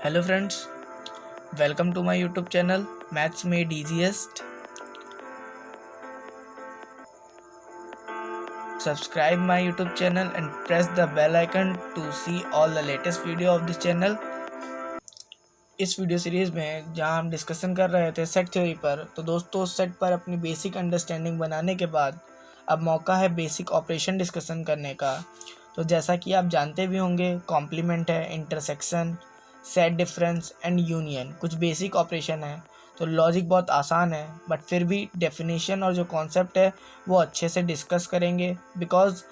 Hello friends, welcome to my YouTube channel maths made easiest. Subscribe my YouTube channel and press the bell icon to see all the latest video of this channel. इस video series में जहां हम discussion कर रहे थे set theory पर, तो दोस्तों सेट पर अपनी बेसिक अंडरस्टैंडिंग बनाने के बाद अब मौका है बेसिक ऑपरेशन डिस्कशन करने का। तो जैसा कि आप जानते भी होंगे, कॉम्प्लीमेंट है, intersection, set difference and union कुछ बेसिक ऑपरेशन है। तो लॉजिक बहुत आसान है, बट फिर भी डेफिनेशन और जो कॉन्सेप्ट है वो अच्छे से डिस्कस करेंगे, बिकॉज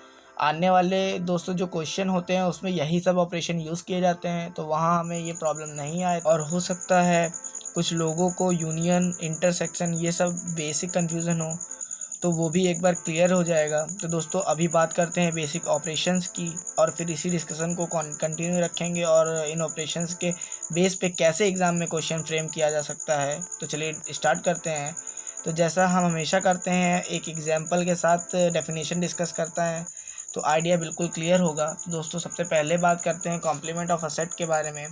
आने वाले दोस्तों जो क्वेश्चन होते हैं उसमें यही सब ऑपरेशन यूज़ किए जाते हैं। तो वहाँ हमें ये प्रॉब्लम नहीं आए, और हो सकता है कुछ लोगों को यूनियन, इंटरसेक्शन ये सब बेसिक कन्फ्यूज़न हो, तो वो भी एक बार क्लियर हो जाएगा। तो दोस्तों अभी बात करते हैं बेसिक ऑपरेशंस की, और फिर इसी डिस्कशन को कंटिन्यू रखेंगे और इन ऑपरेशंस के बेस पे कैसे एग्ज़ाम में क्वेश्चन फ्रेम किया जा सकता है। तो चलिए स्टार्ट करते हैं। तो जैसा हम हमेशा करते हैं, एक एग्जाम्पल के साथ डेफिनेशन डिस्कस करता है तो आइडिया बिल्कुल क्लियर होगा। तो दोस्तों सबसे पहले बात करते हैं कॉम्प्लीमेंट ऑफ अ सेट के बारे में।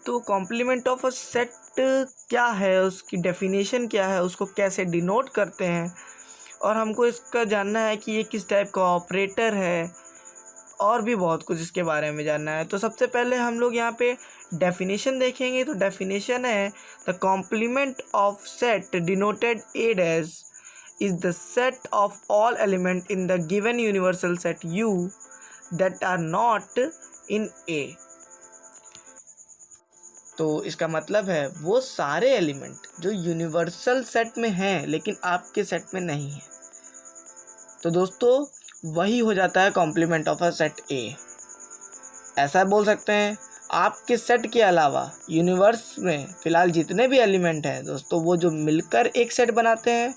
तो कॉम्प्लीमेंट ऑफ अ सेट क्या है, उसकी डेफिनेशन क्या है, उसको कैसे डिनोट करते हैं, और हमको इसका जानना है कि ये किस टाइप का ऑपरेटर है, और भी बहुत कुछ इसके बारे में जानना है। तो सबसे पहले हम लोग यहाँ पे डेफिनेशन देखेंगे। तो डेफिनेशन है the complement of set denoted ed as is the set of all element in the given universal set U that are not in A। तो इसका मतलब है वो सारे एलिमेंट जो यूनिवर्सल सेट में हैं लेकिन आपके सेट में नहीं है। तो दोस्तों वही हो जाता है complement of a set A। ऐसा बोल सकते हैं, आपके सेट के अलावा यूनिवर्स में फ़िलहाल जितने भी एलिमेंट हैं दोस्तों, वो जो मिलकर एक सेट बनाते हैं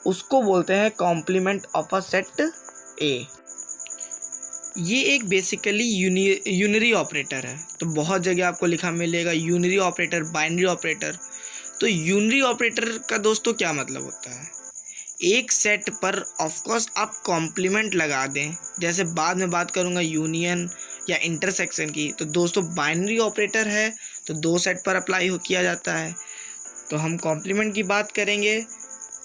उसको बोलते हैं complement of a set A। ये एक बेसिकली यूनरी ऑपरेटर है। तो बहुत जगह आपको लिखा मिलेगा यूनरी ऑपरेटर, बाइनरी ऑपरेटर। तो यूनरी ऑपरेटर का दोस्तों क्या मतलब होता है, एक सेट पर ऑफकोर्स आप कॉम्प्लीमेंट लगा दें, जैसे बाद में बात करूँगा यूनियन या इंटरसेक्शन की। तो दोस्तों बाइनरी ऑपरेटर है तो दो सेट पर अप्लाई किया जाता है। तो हम कॉम्प्लीमेंट की बात करेंगे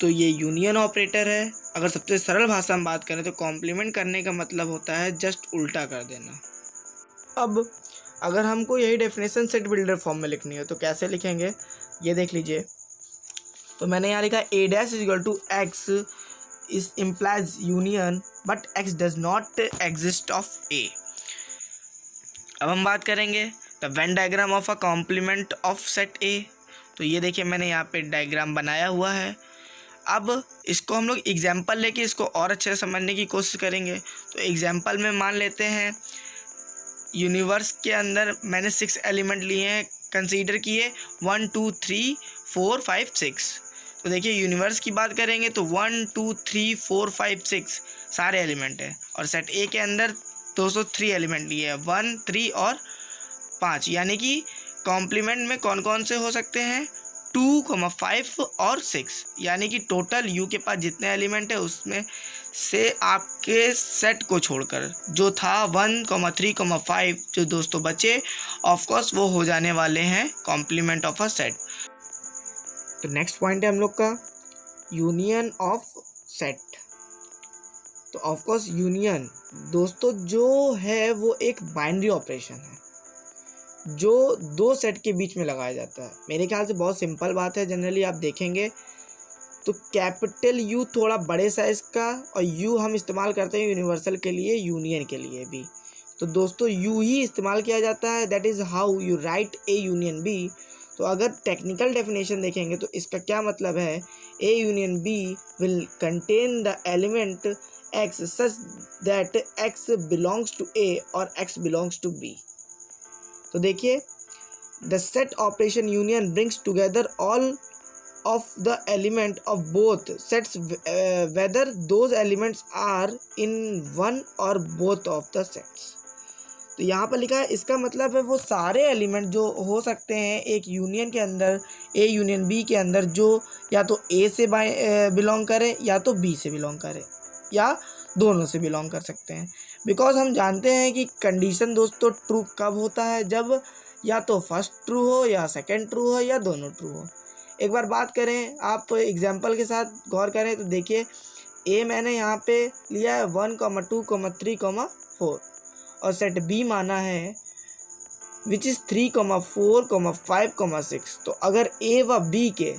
तो ये यूनियन ऑपरेटर है। अगर सबसे सरल भाषा में बात करें तो कॉम्प्लीमेंट करने का मतलब होता है जस्ट उल्टा कर देना। अब अगर हमको यही डेफिनेशन सेट बिल्डर फॉर्म में लिखनी है तो कैसे लिखेंगे, ये देख लीजिए। तो मैंने यहाँ लिखा A dash is equal to X is implies union but X does not exist of A। अब हम बात करेंगे the Venn diagram of a complement of set A। तो ये देखिए मैंने यहाँ पे डायग्राम बनाया हुआ है। अब इसको हम लोग एग्जाम्पल लेके इसको और अच्छे से समझने की कोशिश करेंगे। तो एग्जाम्पल में मान लेते हैं यूनिवर्स के अंदर मैंने 6 एलिमेंट लिए हैं, कंसीडर किए 1 2 3 4 5 6। तो देखिए यूनिवर्स की बात करेंगे तो 1 2 3 4 5 6 सारे एलिमेंट हैं, और सेट ए के अंदर 203 एलिमेंट लिए हैं, 1 3 और 5। यानी कि कॉम्प्लीमेंट में कौन कौन से हो सकते हैं, 2, 5 और 6। यानी कि टोटल यू के पास जितने एलिमेंट है उसमें से आपके सेट को छोड़कर जो था 1, 3, 5 जो दोस्तों बचे, ऑफकोर्स वो हो जाने वाले हैं कॉम्प्लीमेंट ऑफ अ सेट। तो नेक्स्ट पॉइंट है हम लोग का यूनियन ऑफ सेट। तो ऑफकोर्स यूनियन दोस्तों जो है वो एक बाइनरी ऑपरेशन है जो दो सेट के बीच में लगाया जाता है। मेरे ख्याल से बहुत सिंपल बात है। जनरली आप देखेंगे तो कैपिटल यू थोड़ा बड़े साइज़ का, और यू हम इस्तेमाल करते हैं यूनिवर्सल के लिए, यूनियन के लिए भी। तो दोस्तों यू ही इस्तेमाल किया जाता है, that is how you write A union B. तो अगर टेक्निकल डेफिनेशन देखेंगे तो इसका क्या मतलब है, A union B will contain the element x such that x belongs to A or x belongs to B. तो देखिए the set operation union brings together all of the element of both sets whether those elements are in one or both of the sets. तो यहाँ पर लिखा है, इसका मतलब है वो सारे एलिमेंट जो हो सकते हैं एक यूनियन के अंदर, ए यूनियन बी के अंदर, जो या तो ए से बिलोंग करे या तो बी से बिलोंग करे या दोनों से बिलोंग कर सकते हैं। बिकॉज हम जानते हैं कि कंडीशन दोस्तों ट्रू कब होता है, जब या तो फर्स्ट ट्रू हो या सेकंड ट्रू हो या दोनों ट्रू हो। एक बार बात करें, आप एग्जांपल के साथ गौर करें तो देखिए ए मैंने यहाँ पे लिया है 1, 2, 3, 4 और सेट बी माना है विच इज़ 3, 4, 5, 6। तो अगर ए व बी के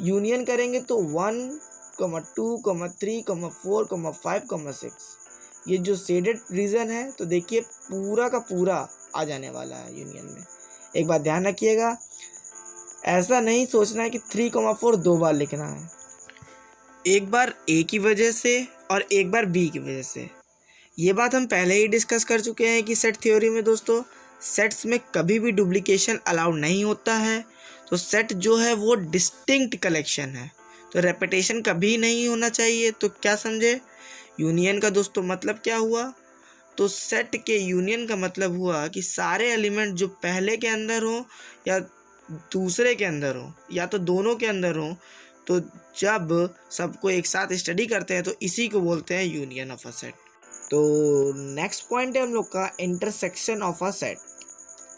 यूनियन करेंगे तो 1, 2, 3, 4, 5, 6 ये जो शेडेड रीजन है तो देखिए पूरा का पूरा आ जाने वाला है यूनियन में। एक बात ध्यान रखिएगा, ऐसा नहीं सोचना है कि 3, 4 दो बार लिखना है, एक बार ए की वजह से और एक बार बी की वजह से। ये बात हम पहले ही डिस्कस कर चुके हैं कि सेट थ्योरी में दोस्तों सेट्स में कभी भी डुप्लीकेशन अलाउड नहीं होता है। तो सेट जो है वो डिस्टिंक्ट कलेक्शन है, तो रेपिटेशन कभी नहीं होना चाहिए। तो क्या समझे यूनियन का दोस्तों मतलब क्या हुआ? तो सेट के यूनियन का मतलब हुआ कि सारे एलिमेंट जो पहले के अंदर हो या दूसरे के अंदर हो या तो दोनों के अंदर हो, तो जब सबको एक साथ स्टडी करते हैं तो इसी को बोलते हैं यूनियन ऑफ अ सेट। तो नेक्स्ट पॉइंट है हम लोग का intersection of a set.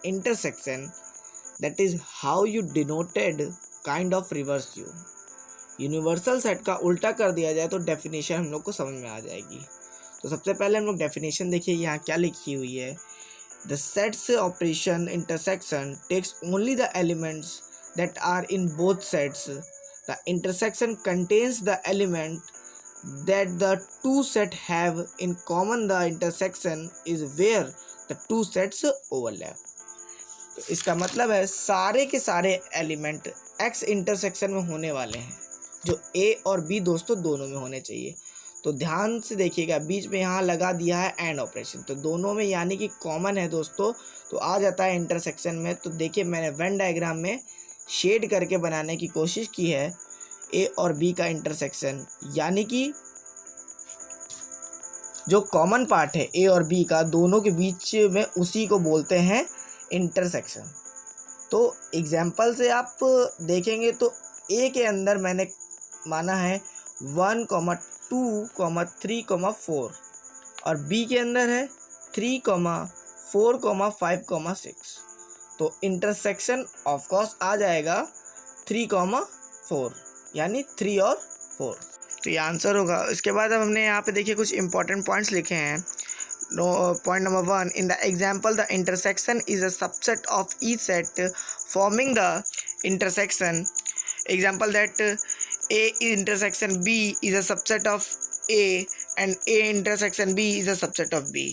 Intersection that is how you denoted kind of reverse you. Universal set का उल्टा कर दिया जाए तो डेफिनेशन हम लोग को समझ में आ जाएगी। तो सबसे पहले हम लोग डेफिनेशन देखिए यहाँ क्या लिखी हुई है। The sets operation intersection takes only the elements that are in both sets. The intersection contains the element that the two set have in common. The intersection is where the two sets overlap. तो इसका मतलब है सारे के सारे element x intersection में होने वाले हैं, जो ए और बी दोस्तों दोनों में होने चाहिए। तो ध्यान से देखिएगा, बीच में यहाँ लगा दिया है एंड ऑपरेशन, तो दोनों में यानी कि कॉमन है दोस्तों, तो आ जाता है इंटरसेक्शन में। तो देखिए मैंने वेन डायग्राम में शेड करके बनाने की कोशिश की है ए और बी का इंटरसेक्शन, यानी कि जो कॉमन पार्ट है ए और बी का दोनों के बीच में, उसी को बोलते हैं इंटरसेक्शन। तो एग्जाम्पल से आप देखेंगे तो ए के अंदर मैंने माना है 1, 2, 3, 4 और बी के अंदर है 3, 4, 5, 6। तो इंटरसेक्शन ऑफ कोर्स आ जाएगा 3, 4 यानी 3 और 4। तो ये आंसर होगा। इसके बाद अब हमने यहाँ पे देखिए कुछ इंपॉर्टेंट पॉइंट्स लिखे हैं। Point number 1, in the example the intersection is a subset of each set forming the intersection. Example that A intersection B is a subset of A and A intersection B is a subset of B.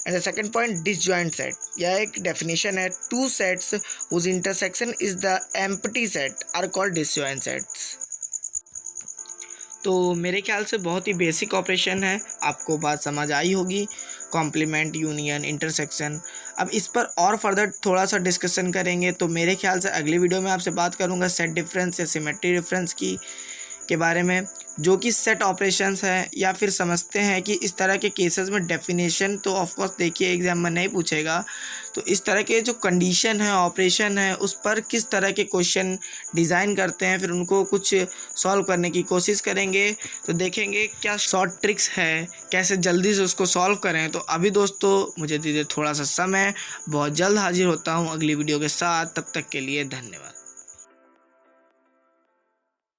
And the second point disjoint set, यह एक definition है। Two sets whose intersection is the empty set are called disjoint sets. तो मेरे ख्याल से बहुत ही basic operation है, आपको बात समझ आई होगी, कॉम्प्लीमेंट, यूनियन, इंटरसेक्शन। अब इस पर और फर्दर थोड़ा सा डिस्कशन करेंगे, तो मेरे ख्याल से अगली वीडियो में आपसे बात करूंगा सेट डिफरेंस या सिमेट्री डिफरेंस के बारे में, जो कि सेट ऑपरेशंस हैं, या फिर समझते हैं कि इस तरह के केसेस में डेफिनेशन तो ऑफकोर्स देखिए एग्जाम में नहीं पूछेगा, तो इस तरह के जो कंडीशन है, ऑपरेशन है, उस पर किस तरह के क्वेश्चन डिज़ाइन करते हैं, फिर उनको कुछ सॉल्व करने की कोशिश करेंगे। तो देखेंगे क्या शॉर्ट ट्रिक्स है, कैसे जल्दी से उसको सॉल्व करें। तो अभी दोस्तों मुझे दीजिए थोड़ा सा समय, बहुत जल्द हाजिर होता हूँ अगली वीडियो के साथ, तब तक के लिए धन्यवाद।